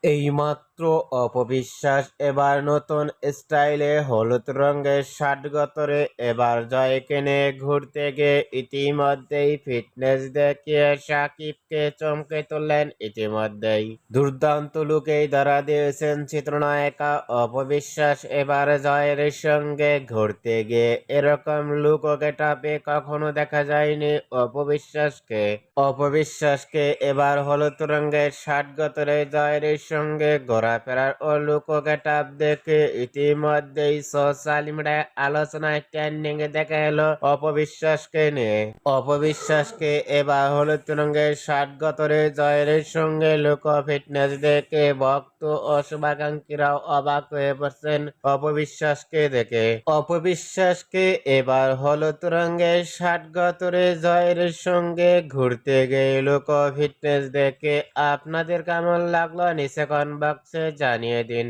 এইমাত্র অপবিশ্বাস এবার নতুন স্টাইলে হলুদ রঙের শার্ট গতরে এবার জয়কে নিয়ে ঘুরতে গিয়ে ইতিমধ্যেই ফিটনেস দেখিয়ে সাকিবকে চমকে তুললেন। ইতিমধ্যেই দুর্দান্ত লুকেই ধরা দিয়েছেন চিত্রনায়িকা অপবিশ্বাস। এবার জয়ের সঙ্গে ঘুরতে গিয়ে এরকম লুক ও গেটআপে কখনো দেখা যায়নি অপবিশ্বাসকে এবার হলুদ রঙের শার্ট গতরে জয়ের সঙ্গে ঘোরাফেরার ও লুক ও গেটআপ দেখে ইতিমধ্যেই সোশ্যাল মিডিয়ায় আলোচনায় ট্রেন্ডিং এ দেখা এলো অপবিশ্বাসকে নিয়ে। অপবিশ্বাসকে এবার হলুদ রঙের শার্ট গতরে জয়ের সঙ্গে লুক ও ফিটনেস দেখে ভক্ত ও শুভাকাঙ্ক্ষীরাও অবাক হয়ে পড়ছেন অপবিশ্বাসকে দেখে। অপবিশ্বাসকে এবার হলুদ রঙের শার্ট গতরে জয়ের সঙ্গে ঘুরতে গিয়ে লুক ও ফিটনেস দেখে আপনাদের কেমন লাগলো নিচে কমেন্ট বক্সে জানিয়ে দিন।